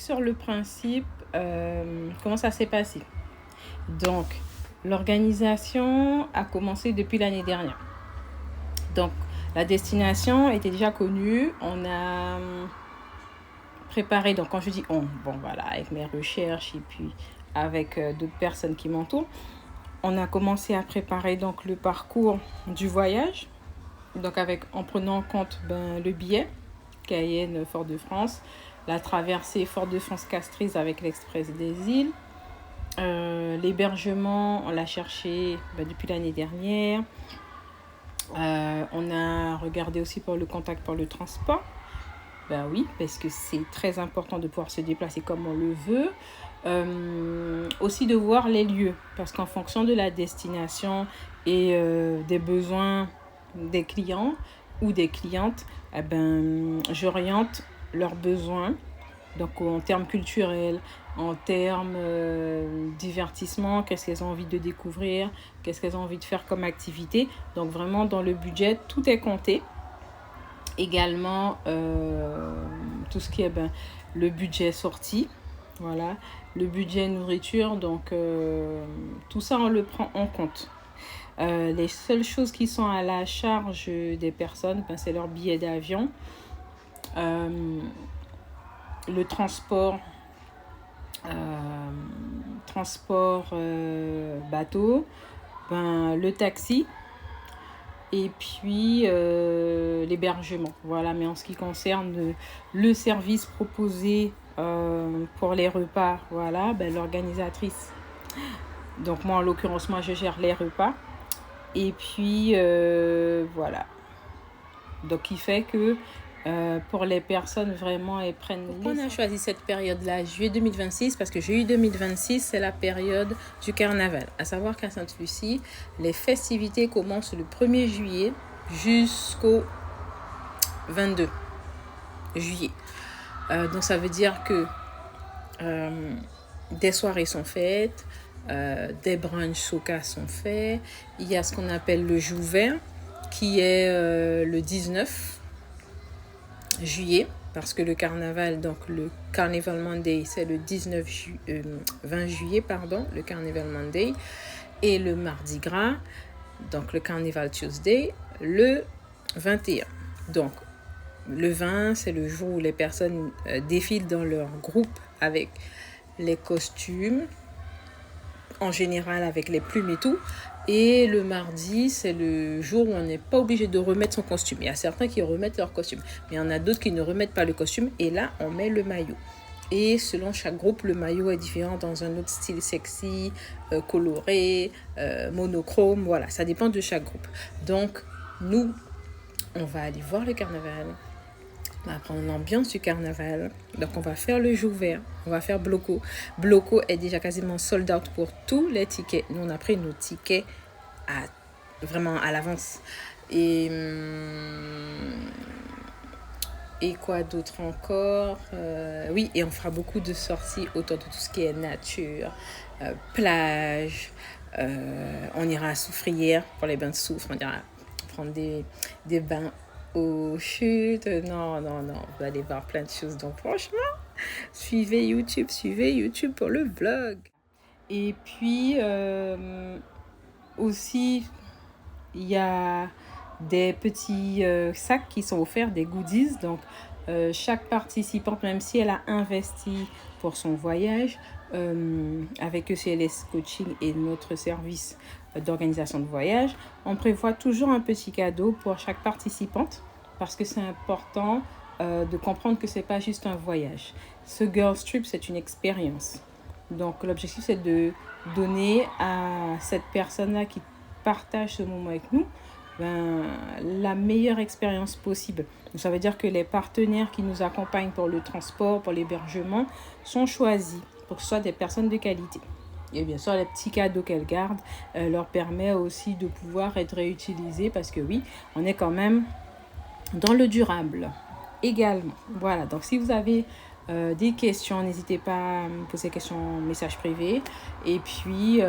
sur le principe, comment ça s'est passé. Donc, l'organisation a commencé depuis l'année dernière. Donc, la destination était déjà connue. On a préparé, donc quand je dis on, bon voilà, avec mes recherches et puis avec d'autres personnes qui m'entourent, on a commencé à préparer donc le parcours du voyage. Donc en prenant en compte le billet, Cayenne, Fort-de-France, la traversée Fort-de-France-Castries avec l'Express des îles. L'hébergement, on l'a cherché depuis l'année dernière. On a regardé aussi pour le contact pour le transport. Oui, parce que c'est très important de pouvoir se déplacer comme on le veut. Aussi de voir les lieux, parce qu'en fonction de la destination et des besoins des clients ou des clientes, j'oriente leurs besoins. Donc en termes culturels, en termes divertissement, qu'est-ce qu'elles ont envie de découvrir, qu'est-ce qu'elles ont envie de faire comme activité. Donc vraiment dans le budget, tout est compté. Également, tout ce qui est le budget sorti, voilà, le budget nourriture, donc tout ça on le prend en compte. Les seules choses qui sont à la charge des personnes, c'est leur billet d'avion, le transport bateau, le taxi et puis l'hébergement. Voilà, mais en ce qui concerne le service proposé pour les repas, voilà, l'organisatrice. Donc moi, en l'occurrence, je gère les repas. Et puis, voilà. Donc, qui fait que pour les personnes, vraiment, elles prennent... Pourquoi on a choisi cette période-là, juillet 2026? Parce que juillet 2026, c'est la période du carnaval. À savoir qu'à Sainte-Lucie, les festivités commencent le 1er juillet jusqu'au 22 juillet. Donc, ça veut dire que des soirées sont faites, des brunchs soca sont faits. Il y a ce qu'on appelle le Jouvert, qui est le 19 juillet, parce que le carnaval, donc le Carnival Monday, c'est le 20 juillet, le Carnival Monday, et le Mardi Gras, donc le Carnival Tuesday, le 21. Donc, le 20, c'est le jour où les personnes défilent dans leur groupe avec les costumes, en général avec les plumes et tout. Et le mardi, c'est le jour où on n'est pas obligé de remettre son costume. Il y a certains qui remettent leur costume, mais il y en a d'autres qui ne remettent pas le costume. Et là, on met le maillot. Et selon chaque groupe, le maillot est différent dans un autre style sexy, coloré, monochrome. Voilà, ça dépend de chaque groupe. Donc, nous, on va aller voir le carnaval. On va prendre l'ambiance du carnaval. Donc, on va faire le Jouvert. On va faire Bloco. Bloco est déjà quasiment sold out pour tous les tickets. Nous, on a pris nos tickets vraiment à l'avance. Et quoi d'autre encore? Oui, et on fera beaucoup de sorties autour de tout ce qui est nature, plage. On ira à Soufrière pour les bains de soufre. On ira prendre des bains aux chutes. Non, vous allez voir plein de choses. Donc franchement, suivez YouTube pour le vlog. Et puis aussi, il y a des petits sacs qui sont offerts, des goodies. Donc chaque participante, même si elle a investi pour son voyage avec ECLS Coaching et notre service d'organisation de voyage, on prévoit toujours un petit cadeau pour chaque participante, parce que c'est important de comprendre que c'est pas juste un voyage. Ce Girls Trip, c'est une expérience. Donc l'objectif, c'est de donner à cette personne-là qui partage ce moment avec nous la meilleure expérience possible. Donc, ça veut dire que les partenaires qui nous accompagnent pour le transport, pour l'hébergement, sont choisis pour que ce soit des personnes de qualité. Et bien sûr, les petits cadeaux qu'elles gardent leur permet aussi de pouvoir être réutilisés, parce que oui, on est quand même dans le durable également. Voilà, donc si vous avez des questions, n'hésitez pas à me poser des questions en message privé. Et puis,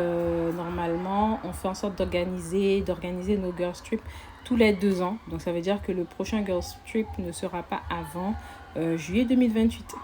normalement, on fait en sorte d'organiser nos Girls Trip tous les 2 ans. Donc, ça veut dire que le prochain Girls Trip ne sera pas avant juillet 2028.